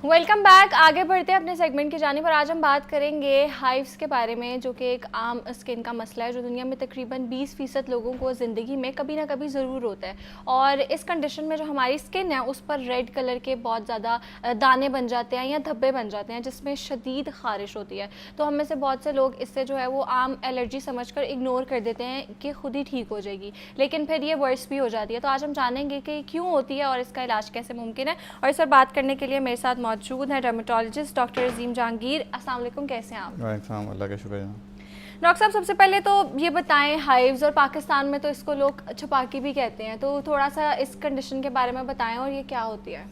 Welcome back. आगे बढ़ते हैं अपने सेगमेंट की जानिब पर। आज हम बात करेंगे हाइव्स के बारे में, जो कि एक आम स्किन का मसला है जो दुनिया में तकरीबन 20% लोगों को ज़िंदगी में कभी ना कभी ज़रूर होता है। और इस कंडीशन में जो हमारी स्किन है उस पर रेड कलर के बहुत ज़्यादा दाने बन जाते हैं या धब्बे बन जाते हैं, जिसमें शदीद ख़ारिश होती है। तो हम में से बहुत से लोग इससे जो है वो आम एलर्जी समझ कर इग्नोर कर देते हैं कि खुद ही ठीक हो जाएगी, लेकिन फिर ये वर्स भी हो जाती है। तो आज हम जानेंगे कि क्यों होती है और इसका इलाज कैसे मुमकिन है। और इस पर बात करने के लिए मेरे साथ मौजूद है डर्मेटोलॉजिस्ट डॉक्टर अजीम जहांगीर। अस्सलाम वालेकुम, कैसे हैं आप? वालेकुम, अल्लाह का शुक्र है। डॉक्टर साहब, सबसे पहले तो ये बताएं, हाइव्स और पाकिस्तान में तो इसको लोग छपाकी भी कहते हैं, तो थोड़ा सा इस कंडीशन के बारे में बताएं और ये क्या होती है।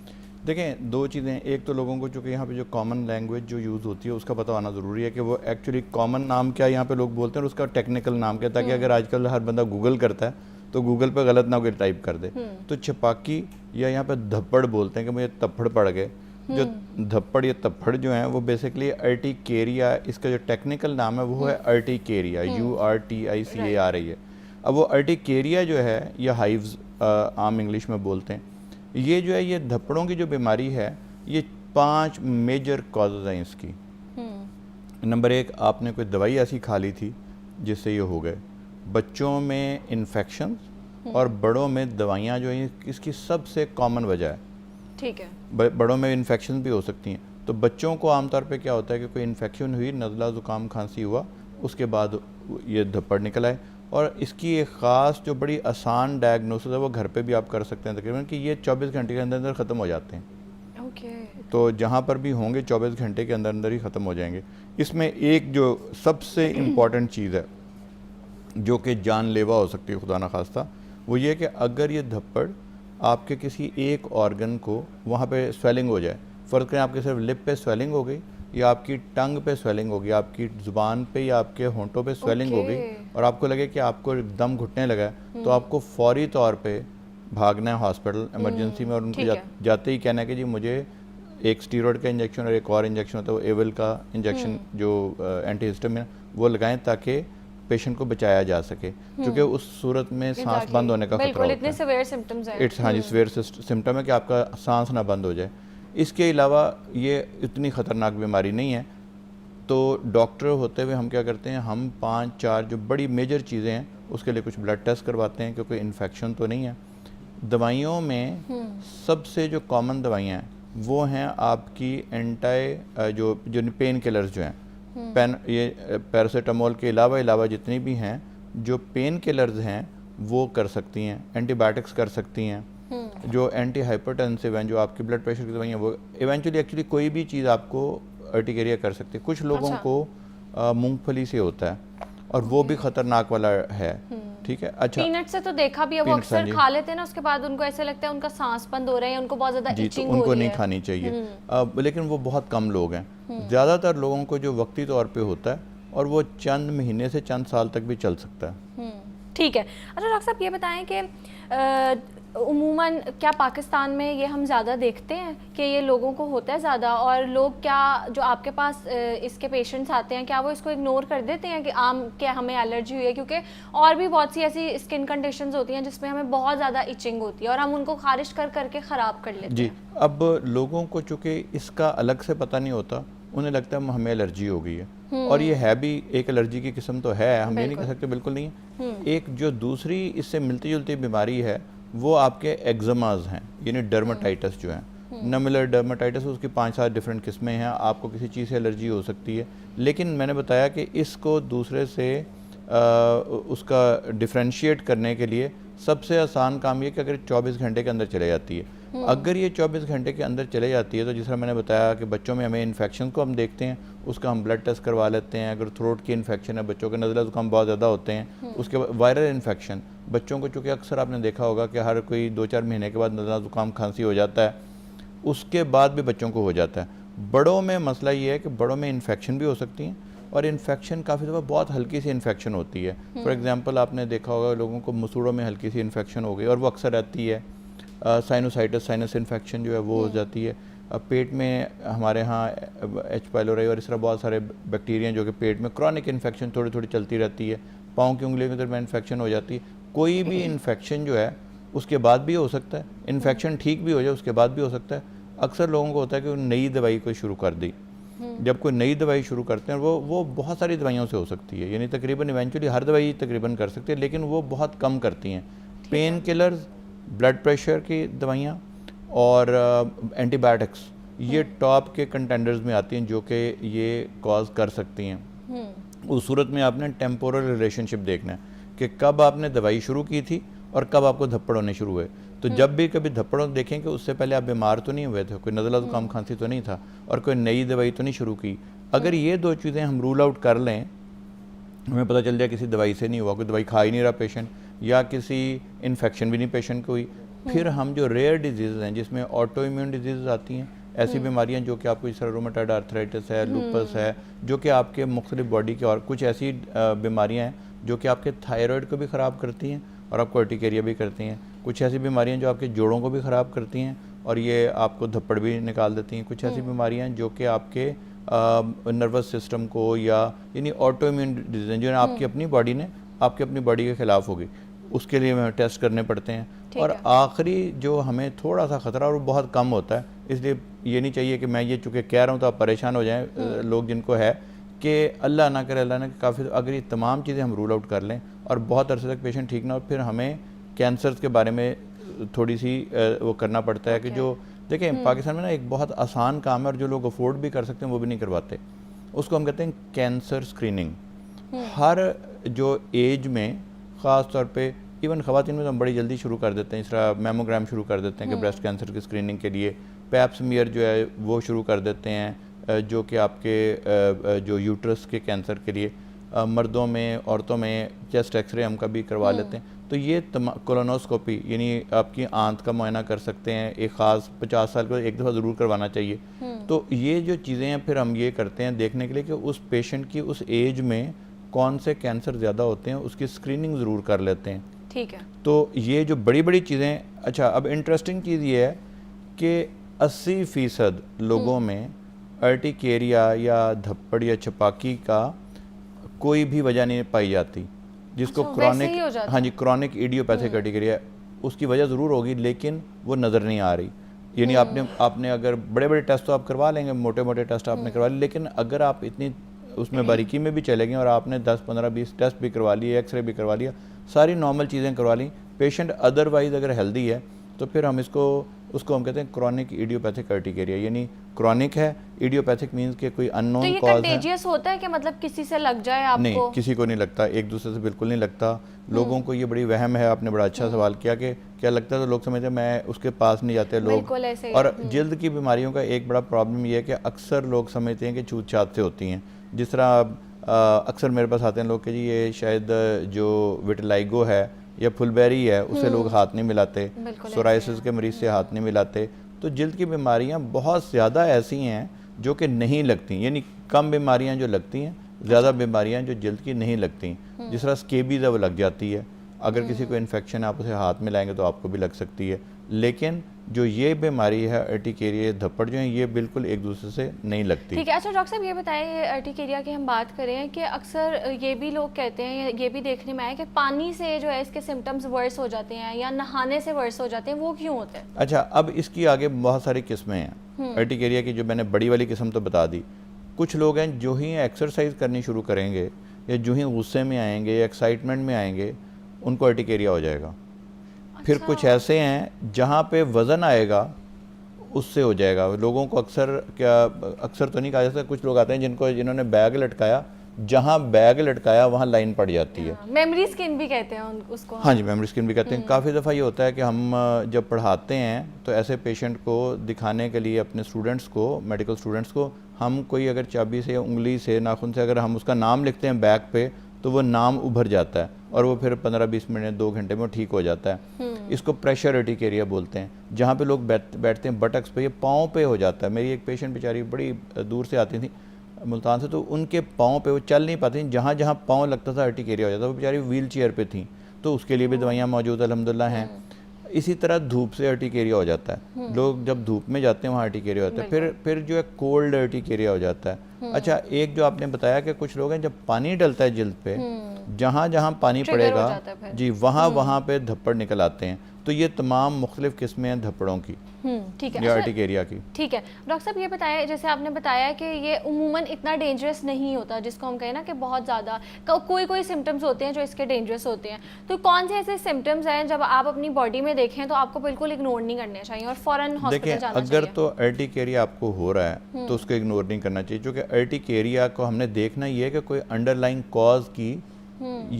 देखें, दो चीज़ें। एक तो लोगों को चूँकि यहाँ पे जो कॉमन लैंग्वेज जो यूज़ होती है उसका पता होना ज़रूरी है कि वो एक्चुअली कॉमन नाम क्या यहाँ पे लोग बोलते हैं और उसका टेक्निकल नाम क्या, ताकि अगर आजकल हर बंदा गूगल करता है तो गूगल पे गलत ना कोई टाइप कर दे। तो छपाकी या यहाँ पे धप्पड़ बोलते हैं कि मुझे तप्पड़ पड़ गए। जो धप्पड़ या तप्पड़ जो है वो बेसिकली अर्टिकेरिया, इसका जो टेक्निकल नाम है वो है अर्टिकेरिया, URTICA आ रही है। अब वो अर्टिकेरिया जो है या हाइव्स आम इंग्लिश में बोलते हैं, ये जो है ये धप्पड़ों की जो बीमारी है, ये 5 मेजर कॉजेज़ हैं इसकी। नंबर 1, आपने कोई दवाई ऐसी खा ली थी जिससे ये हो गए। बच्चों में इन्फेक्शन और बड़ों में दवाइयाँ जो हैं, इसकी सबसे कॉमन वजह है। ठीक है। बड़ों में इन्फेक्शन भी हो सकती हैं। तो बच्चों को आमतौर पे क्या होता है कि कोई इन्फेक्शन हुई, नज़ला ज़ुकाम खांसी हुआ, उसके बाद ये धप्पड़ निकल आए। और इसकी एक ख़ास जो बड़ी आसान डायग्नोसिस है वो घर पे भी आप कर सकते हैं तकरीबन, कि ये 24 घंटे के अंदर अंदर ख़त्म हो जाते हैं। ओके। तो जहाँ पर भी होंगे 24 घंटे के अंदर अंदर ही ख़त्म हो जाएंगे। इसमें एक जो सबसे इम्पॉर्टेंट चीज़ है जो कि जानलेवा हो सकती है खुदा न खास्ता, वो ये कि अगर ये धप्पड़ आपके किसी एक ऑर्गन को वहाँ पे स्वेलिंग हो जाए, फ़र्ज़ करें आपके सिर्फ लिप पे स्वेलिंग हो गई या आपकी टंग पे स्वेलिंग हो गई, आपकी ज़ुबान पे या आपके होंठों पे स्वेलिंग हो गई और आपको लगे कि आपको दम घुटने लगा है, तो आपको फौरी तौर पे भागना है हॉस्पिटल इमरजेंसी में और उनको जाते ही कहना है कि जी मुझे एक स्टीरॉयड का इंजेक्शन और एक और इंजेक्शन होता है वो एवल का इंजेक्शन जो एंटीहिस्टामिन वो लगाएं ताकि पेशेंट को बचाया जा सके, क्योंकि उस सूरत में सांस बंद होने का खतरा होता है। सिवियर सिम्टम्स हैं। हाँ जी, सिवियर सिम्टम है कि आपका सांस ना बंद हो जाए। इसके अलावा ये इतनी ख़तरनाक बीमारी नहीं है। तो डॉक्टर होते हुए हम क्या करते हैं, हम 5-4 जो बड़ी मेजर चीज़ें हैं उसके लिए कुछ ब्लड टेस्ट करवाते हैं कि कोई इन्फेक्शन तो नहीं है। दवाइयों में सबसे जो कॉमन दवाइयाँ हैं वो हैं आपकी जो पेन किलर्स जो हैं, ये पैरासीटामोल के अलावा जितनी भी हैं जो पेन किलर्स हैं वो कर सकती हैं, एंटीबायोटिक्स कर सकती हैं, जो एंटी हाइपरटेंसिव हैं, जो आपकी ब्लड प्रेशर की दवाइयाँ, वो एक्चुअली कोई भी चीज़ आपको अर्टिकेरिया कर सकती है। कुछ लोगों को मूंगफली से होता है और वो भी ख़तरनाक वाला है। ठीक है। अच्छा, पीनट से तो देखा भी है, वो अक्सर खा लेते हैं ना, उसके बाद उनको ऐसे लगता है उनका सांस बंद हो रहा है, उनको बहुत ज़्यादा इचिंग हो रही है। उनको नहीं खानी चाहिए, लेकिन वो बहुत कम लोग हैं। ज़्यादातर लोगों को जो वक्ती तौर पे होता है और वो चंद महीने से चंद साल तक भी चल सकता है। ठीक है। अच्छा डॉक्टर साहब, ये बताएं कि उमूमन क्या पाकिस्तान में ये हम ज़्यादा देखते हैं कि ये लोगों को होता है ज़्यादा, और लोग क्या जो आपके पास इसके पेशेंट्स आते हैं क्या वो इसको इग्नोर कर देते हैं कि आम क्या हमें एलर्जी हुई है? क्योंकि और भी बहुत सी ऐसी स्किन कंडीशंस होती हैं जिसमें हमें बहुत ज़्यादा इचिंग होती है और हम उनको खारिश कर करके ख़राब कर लेते हैं। अब लोगों को चूँकि इसका अलग से पता नहीं होता, उन्हें लगता है हमें एलर्जी हो गई है, और ये है भी एक एलर्जी की किस्म तो है, हम ये नहीं कह सकते बिल्कुल नहीं है। एक जो दूसरी इससे मिलती जुलती बीमारी है वो आपके एक्जमाज हैं, यानी डर्माटाइटिस जो है, नमुलर डर्माटाइटिस, उसकी 5-7 डिफरेंट किस्में हैं। आपको किसी चीज़ से एलर्जी हो सकती है, लेकिन मैंने बताया कि इसको दूसरे से उसका डिफ्रेंशिएट करने के लिए सबसे आसान काम ये कि अगर 24 घंटे के अंदर चले जाती है, अगर ये 24 घंटे के अंदर चले जाती है तो जिस तरह मैंने बताया कि बच्चों में हमें इन्फेक्शन को हम देखते हैं, उसका हम ब्लड टेस्ट करवा लेते हैं। अगर थ्रोट की इन्फेक्शन है, बच्चों के नज़ला ज़ुकाम बहुत ज़्यादा होते हैं, उसके बाद वायरल इन्फेक्शन बच्चों को, चूँकि अक्सर आपने देखा होगा कि हर कोई 2-4 महीने के बाद नज़ला ज़ुकाम खांसी हो जाता है, उसके बाद भी बच्चों को हो जाता है। बड़ों में मसला ये है कि बड़ों में इन्फेक्शन भी हो सकती हैं, और इन्फेक्शन काफ़ी दफ़ा बहुत हल्की सी इन्फेक्शन होती है। फॉर एग्जांपल आपने देखा होगा लोगों को मसूड़ों में हल्की सी इन्फेक्शन हो गई और वो अक्सर रहती है। साइनोसाइटिस, साइनस इन्फेक्शन जो है वो हो जाती है। पेट में हमारे यहाँ एच पाइलोराई और इस तरह बहुत सारे बैक्टीरिया जो कि पेट में क्रॉनिक इन्फेक्शन थोड़ी थोड़ी चलती रहती है। पाँव की उंगली के दरमियान इन्फेक्शन हो जाती है। कोई भी इन्फेक्शन जो है उसके बाद भी हो सकता है, इन्फेक्शन ठीक भी हो जाए उसके बाद भी हो सकता है। अक्सर लोगों को होता है कि नई दवाई को शुरू कर दी। जब कोई नई दवाई शुरू करते हैं वो बहुत सारी दवाइयों से हो सकती है, यानी तकरीबन इवेंचुअली हर दवाई तकरीबन कर सकती है, लेकिन वो बहुत कम करती हैं। पेन किलर्स, ब्लड प्रेशर की दवाइयाँ और एंटीबायोटिक्स ये टॉप के कंटेंडर्स में आती हैं जो कि ये कॉज कर सकती हैं। उस सूरत में आपने टेम्पोरल रिलेशनशिप देखना है कि कब आपने दवाई शुरू की थी और कब आपको धप्पड़ होने शुरू हुए। तो जब भी कभी धप्पड़ देखें कि उससे पहले आप बीमार तो नहीं हुए थे, कोई नज़ला जुकाम खांसी तो नहीं था और कोई नई दवाई तो नहीं शुरू की। अगर ये दो चीज़ें हम रूल आउट कर लें, हमें पता चल जाए किसी दवाई से नहीं हुआ, कोई दवाई खा ही नहीं रहा पेशेंट, या किसी इन्फेक्शन भी नहीं पेशेंट को हुई, फिर हम जो रेयर डिजीज़ हैं जिसमें ऑटो इम्यून डिजीज़ आती हैं, ऐसी बीमारियां जो कि आपको इस तरह रोमेटॉइड आर्थराइटिस है, लूपस है, जो कि आपके मुख्तलिफ बॉडी के, और कुछ ऐसी बीमारियां हैं जो कि आपके थायराइड को भी ख़राब करती हैं और आपको अर्टिकेरिया भी करती हैं। कुछ ऐसी बीमारियां जो आपके जोड़ों को भी ख़राब करती हैं और ये आपको धप्पड़ भी निकाल देती हैं। कुछ ऐसी बीमारियां जो कि आपके नर्वस सिस्टम को, या यानी ऑटो इम्यून डिजीज जो आपकी अपनी बॉडी ने आपकी अपनी बॉडी के ख़िलाफ़ होगी, उसके लिए हमें टेस्ट करने पड़ते हैं। और आखिरी जो हमें थोड़ा सा ख़तरा और वो बहुत कम होता है, इसलिए ये नहीं चाहिए कि मैं ये चूँकि कह रहा हूँ तो आप परेशान हो जाएं लोग जिनको है, कि अल्लाह ना करे, अल्लाह ने काफ़ी, अगर ये तमाम चीज़ें हम रूल आउट कर लें और बहुत अरसे तक पेशेंट ठीक ना हो, फिर हमें कैंसर्स के बारे में थोड़ी सी वो करना पड़ता है कि जो देखें पाकिस्तान में ना एक बहुत आसान काम है और जो लोग अफोर्ड भी कर सकते हैं वो भी नहीं करवाते। उसको हम कहते हैं कैंसर स्क्रीनिंग। हर जो एज में, ख़ास तौर पे इवन ख़वातीन में तो हम बड़ी जल्दी शुरू कर देते हैं, इस तरह मेमोग्राम शुरू कर देते हैं कि ब्रेस्ट कैंसर की स्क्रीनिंग के लिए, पैप स्मीयर जो है वो शुरू कर देते हैं जो कि आपके जो यूट्रस के कैंसर के लिए, मर्दों में, औरतों में चेस्ट एक्सरे हम कभी करवा लेते हैं। तो ये कोलोनोस्कोपी यानी आपकी आंत का मुआयना कर सकते हैं, एक ख़ास 50 साल को एक दफ़ा ज़रूर करवाना चाहिए। तो ये जो चीज़ें हैं फिर हम ये करते हैं देखने के लिए कि उस पेशेंट की उस एज में कौन से कैंसर ज़्यादा होते हैं, उसकी स्क्रीनिंग ज़रूर कर लेते हैं। ठीक है। तो ये जो बड़ी बड़ी चीज़ें, अच्छा अब इंटरेस्टिंग चीज़ ये है कि 80% लोगों में अर्टिकेरिया या धप्पड़ या छपाकी का कोई भी वजह नहीं पाई जाती, जिसको क्रॉनिक, हाँ जी, क्रॉनिक इडियोपैथिक अर्टिकेरिया, उसकी वजह ज़रूर होगी लेकिन वो नज़र नहीं आ रही। यानी आपने अगर बड़े बड़े टेस्ट तो आप करवा लेंगे, मोटे मोटे टेस्ट आपने करवा लिए, लेकिन अगर आप इतनी उसमें बारीकी में भी चले गए और आपने 10, 15, 20 टेस्ट भी करवा लिए, एक्सरे भी करवा लिया, सारी नॉर्मल चीज़ें करवा ली, पेशेंट अदरवाइज अगर हेल्दी है, तो फिर हम उसको हम कहते हैं क्रॉनिक इडियोपैथिक अर्टिकेरिया। यानी क्रॉनिक है, इडियोपैथिक मींस के कोई अननोन कॉज है। तो ये कंटेजियस होता है कि मतलब किसी से लग जाए आपको? नहीं, किसी को नहीं लगता, एक दूसरे से बिल्कुल नहीं लगता। लोगों को ये बड़ी वहम है, आपने बड़ा अच्छा सवाल किया कि क्या लगता है, तो लोग समझते हैं मैं उसके पास नहीं जाते लोग। और जल्द की बीमारियों का एक बड़ा प्रॉब्लम ये है कि अक्सर लोग समझते हैं कि छूत छात से होती हैं। जिस तरह अक्सर मेरे पास आते हैं लोग कि जी ये शायद जो विटिलाइगो है या फुलबेरी है उससे लोग हाथ नहीं मिलाते, सोराइसिस के मरीज से हाथ नहीं मिलाते। तो जल्द की बीमारियां बहुत ज़्यादा ऐसी हैं जो कि नहीं लगती, यानी कम बीमारियां जो लगती हैं, ज़्यादा बीमारियां जो जल्द की नहीं लगती। जिस तरह स्केबीज है वो लग जाती है, अगर किसी को इन्फेक्शन आप उसे हाथ में लाएंगे तो आपको भी लग सकती है। लेकिन जो ये बीमारी है अर्टिकेरिया, धप्पड़ जो है, ये बिल्कुल एक दूसरे से नहीं लगती। ठीक है। अच्छा डॉक्टर साहब ये बताएं, अर्टिकेरिया की हम बात करें कि अक्सर ये भी लोग कहते हैं, ये भी देखने में आया कि पानी से जो है इसके सिम्टम्स वर्स हो जाते हैं या नहाने से वर्स हो जाते हैं, वो क्यों होते हैं? अच्छा, अब इसकी आगे बहुत सारी किस्में हैं अर्टिकेरिया की। जो मैंने बड़ी वाली किस्म तो बता दी। कुछ लोग हैं जो ही एक्सरसाइज करनी शुरू करेंगे या जो ही गुस्से में आएंगे या एक्साइटमेंट में आएंगे, उनको अर्टिकेरिया हो जाएगा। फिर कुछ ऐसे हैं जहाँ पे वज़न आएगा उससे हो जाएगा। लोगों को अक्सर तो नहीं कहा जाता, कुछ लोग आते हैं जिन्होंने बैग लटकाया, जहाँ बैग लटकाया वहाँ लाइन पड़ जाती है। मेमोरी स्किन भी कहते हैं उसको। हाँ जी, मेमोरी स्किन भी कहते हैं। काफ़ी दफ़ा ये होता है कि हम जब पढ़ाते हैं तो ऐसे पेशेंट को दिखाने के लिए अपने स्टूडेंट्स को, मेडिकल स्टूडेंट्स को, हम कोई अगर चाबी से, उंगली से, नाखून से अगर हम उसका नाम लिखते हैं बैग पे, तो वो नाम उभर जाता है और वो फिर 15-20 मिनट, 2 घंटे में ठीक हो जाता है। इसको प्रेशर अर्टिकेरिया बोलते हैं। जहाँ पे लोग बैठते हैं बटक्स पे, ये पाँव पे हो जाता है। मेरी एक पेशेंट बेचारी बड़ी दूर से आती थी, मुल्तान से, तो उनके पाँव पे वो चल नहीं पाती, जहाँ जहाँ पाँव लगता था अर्टिकेरिया हो जाता। वो बेचारी व्हील चेयर पे थी, तो उसके लिए भी दवाइयाँ मौजूद अल्हम्दुलिल्लाह हैं। इसी तरह धूप से अर्टिकेरिया हो जाता है। लोग जब धूप में जाते हैं वहाँ अर्टिकेरिया होता है। फिर जो है कोल्ड अर्टिकेरिया हो जाता है। अच्छा, एक जो आपने बताया कि कुछ लोग हैं जब पानी डलता है जिल्द पे, जहाँ जहाँ पानी पड़ेगा जी, वहाँ पे धप्पड़ निकल आते हैं। तो ये तमाम मुख्तलिफ किस्में हैं धब्बड़ों की ठीक है, या अर्टिकेरिया की। ठीक है डॉक्टर साहब, ये बताया जैसे आपने बताया कि ये उमूमन इतना डेंजरस नहीं होता, जिसको हम कहें ना कि बहुत ज़्यादा कोई कोई सिम्टम्स होते हैं जो इसके डेंजरस होते हैं। तो कौन से ऐसे सिम्टम्स हैं जब आप अपनी बॉडी में देखें तो आपको बिल्कुल इग्नोर नहीं करने चाहिए और फ़ौरन हॉस्पिटल जाना चाहिए? अगर तो अर्टिकेरिया आपको हो रहा है तो उसको इग्नोर नहीं करना चाहिए, क्योंकि अर्टिकेरिया को हमने देखना ये है कि कोई अंडरलाइंग कॉज की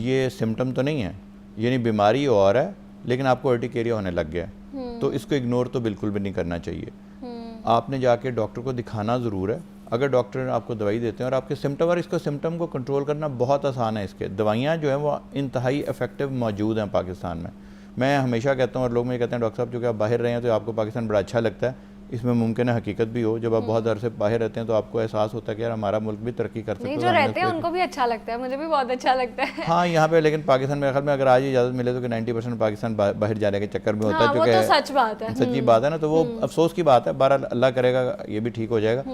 ये सिम्टम तो नहीं है, यानी बीमारी और है लेकिन आपको अर्टिकेरिया होने लग गया है, तो इसको इग्नोर तो बिल्कुल भी नहीं करना चाहिए। आपने जाके डॉक्टर को दिखाना ज़रूर है। अगर डॉक्टर आपको दवाई देते हैं और आपके सिम्टम, और इसको सिम्टम को कंट्रोल करना बहुत आसान है, इसके दवाइयाँ जो हैं वो इंतहाई इफेक्टिव मौजूद हैं पाकिस्तान में। मैं हमेशा कहता हूँ और लोग मुझे कहते हैं डॉक्टर साहब जो कि आप बाहर रहे हैं तो आपको पाकिस्तान बड़ा अच्छा लगता है, इसमें मुमकिन है हकीकत भी हो। जब आप बहुत अरसे बाहर रहते हैं तो आपको एहसास होता है कि यार हमारा मुल्क भी तरक्की कर सकता है। जो रहते हैं उनको भी अच्छा लगता है, मुझे भी बहुत अच्छा लगता है। हाँ यहाँ पे, लेकिन पाकिस्तान में ख्याल में अगर आज इजाज़त मिले तो कि 90% पाकिस्तान बाहर जाने के चक्कर में होता है, वो तो सच बात है, सच्ची बात है ना, तो वो अफसोस की बात है। बहरहाल अल्लाह करेगा ये भी ठीक हो जाएगा।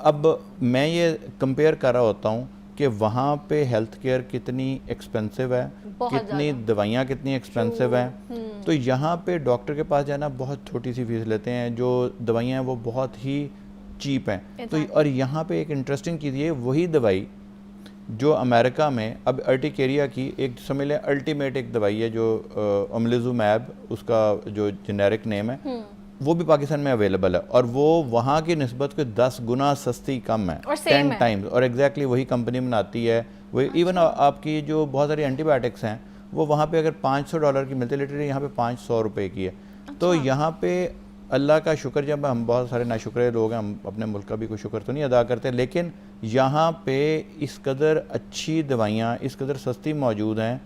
अब मैं ये कंपेयर कर रहा होता हूँ कि वहाँ पे हेल्थ केयर कितनी एक्सपेंसिव है, कितनी दवाइयाँ कितनी एक्सपेंसिव हैं, तो यहाँ पे डॉक्टर के पास जाना बहुत छोटी सी फीस लेते हैं, जो दवाइयाँ हैं वो बहुत ही चीप हैं। तो और यहाँ पे एक इंटरेस्टिंग चीज़ ये, वही दवाई जो अमेरिका में अब अर्टिकेरिया की एक समझ लें अल्टीमेट एक दवाई है जो अमलिजुमैब उसका जो जेनेरिक नेम है, वो भी पाकिस्तान में अवेलेबल है और वो वहाँ की निस्बत के 10 गुना सस्ती कम है, 10 टाइम्स, और एग्जैक्टली वही कंपनी बनाती है। वही इवन आपकी जो बहुत सारी एंटीबायोटिक्स हैं वो वहाँ पे अगर $500 की मिलती है, लिटरली यहाँ पे 500 रुपये की है। तो यहाँ पे अल्लाह का शुक्र, जब हम बहुत सारे नाशुक्र लोग हैं, हम अपने मुल्क का भी कोई शुक्र तो नहीं अदा करते, लेकिन यहाँ पे इस कदर अच्छी दवाइयाँ इस कदर सस्ती मौजूद हैं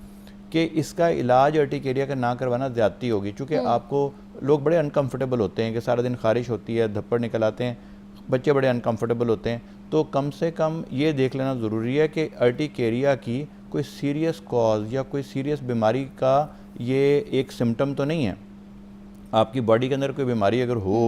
कि इसका इलाज अर्टिकेरिया का ना करवाना ज़्यादती होगी। चूँकि आपको लोग बड़े अनकंफर्टेबल होते हैं कि सारा दिन खारिश होती है, धप्पड़ निकल आते हैं, बच्चे बड़े अनकंफर्टेबल होते हैं, तो कम से कम ये देख लेना ज़रूरी है कि अर्टिकेरिया की कोई सीरियस कॉज या कोई सीरियस बीमारी का ये एक सिम्टम तो नहीं है। आपकी बॉडी के अंदर कोई बीमारी अगर हो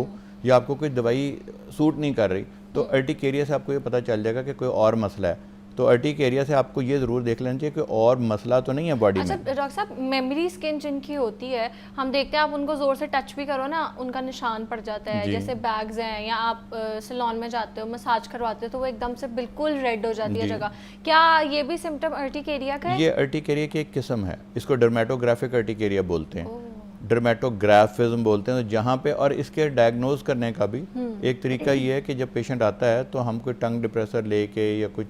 या आपको कोई दवाई सूट नहीं कर रही तो अर्टिकेरिया से आपको ये पता चल जाएगा कि कोई और मसला है। तो अर्टिकेरिया से आपको ये ज़रूर देख लेना चाहिए कि और मसला तो नहीं है बॉडी में। डॉक्टर साहब, मेमोरी स्किन जिनकी होती है, हम देखते हैं आप उनको ज़ोर से टच भी करो ना, उनका निशान पड़ जाता है, जैसे बैग्स हैं या आप सैलून में जाते हो मसाज करवाते हो तो वो एकदम से बिल्कुल रेड हो जाती है जगह। क्या ये भी सिम्टम अर्टिकेरिया का है? ये अर्टिकेरिया की एक किस्म है, इसको डर्मेटोग्राफिक अर्टिकेरिया बोलते हैं, डर्मेटोग्राफिज्म बोलते हैं। जहाँ पे और इसके डायग्नोज करने का भी एक तरीका ये है कि जब पेशेंट आता है तो हम कोई टंग डिप्रेसर लेके या कोई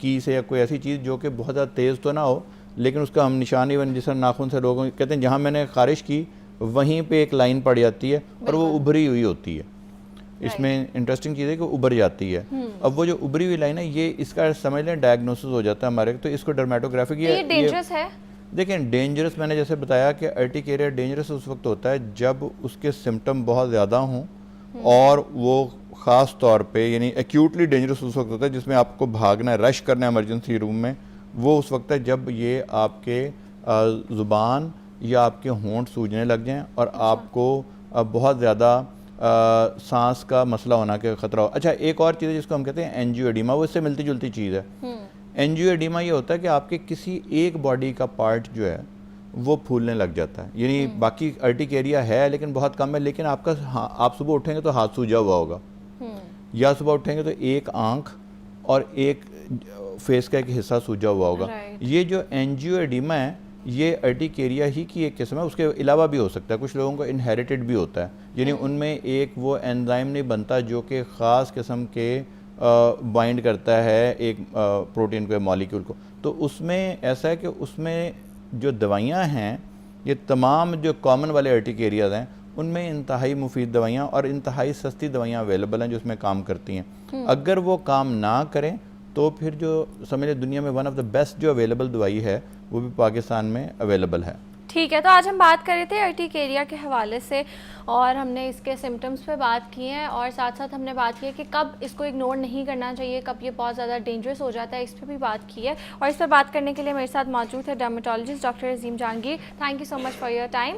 की से या कोई ऐसी चीज़ जो कि बहुत ज़्यादा तेज़ तो ना हो, लेकिन उसका हम निशान इवन जिस नाखून से लोगों कहते हैं जहाँ मैंने खारिश की वहीं पे एक लाइन पड़ जाती है और वो उभरी हुई होती है। इसमें इंटरेस्टिंग चीज़ है कि उभर जाती है। अब वो जो उभरी हुई लाइन है ये इसका समझ लें डायग्नोसिस हो जाता है हमारे, तो इसको डर्मेटोग्राफिक ये डेंजरस है। देखें डेंजरस मैंने जैसे बताया कि अर्टिकेरिया डेंजरस उस वक्त होता है जब उसके सिम्टम बहुत ज़्यादा हों, और वो ख़ास तौर पे यानी एक्यूटली डेंजरस उस वक्त होता है जिसमें आपको भागना है, रश करना है इमरजेंसी रूम में। वो उस वक्त है जब ये आपके ज़ुबान या आपके होंठ सूजने लग जाएं और आपको बहुत ज़्यादा सांस का मसला होना का ख़तरा हो। अच्छा, एक और चीज़ है जिसको हम कहते हैं एंजियोएडिमा, वो इससे मिलती जुलती चीज़ है। एंजियोएडिमा ये होता है कि आपके किसी एक बॉडी का पार्ट जो है वो फूलने लग जाता है, यानी बाकी अर्टिकेरिया है लेकिन बहुत कम है, लेकिन आपका आप सुबह उठेंगे तो हाथ सूजा हुआ होगा, या सुबह उठेंगे तो एक आंख और एक फेस का एक हिस्सा सूजा हुआ होगा। ये जो एंजियोएडिमा है ये अर्टिकेरिया ही की एक किस्म है, उसके अलावा भी हो सकता है, कुछ लोगों को इनहेरिटेड भी होता है, यानी उनमें एक वो एंजाइम नहीं बनता जो कि ख़ास किस्म के बाइंड करता है एक प्रोटीन के मॉलिक्यूल को। तो उसमें ऐसा है कि उसमें जो दवाइयाँ हैं ये तमाम जो कॉमन वाले अर्टिकेरियाज हैं उनमें इंतहाई मुफीद दवाइयाँ और इंतहाई सस्ती दवाइयाँ अवेलेबल हैं जो उसमें काम करती हैं। अगर वो काम ना करें तो फिर जो समझ लें दुनिया में वन ऑफ द बेस्ट जो अवेलेबल दवाई है वो भी पाकिस्तान में अवेलेबल है। ठीक है, तो आज हम बात कर रहे थे अर्टिकेरिया के हवाले से और हमने इसके सिम्टम्स पे बात की है और साथ साथ हमने बात की है कि कब इसको इग्नोर नहीं करना चाहिए, कब ये बहुत ज़्यादा डेंजरस हो जाता है, इस पर भी बात की है। और इस पर बात करने के लिए मेरे साथ मौजूद है dermatologist doctor Azeem Jahangir. Thank you so much for your time.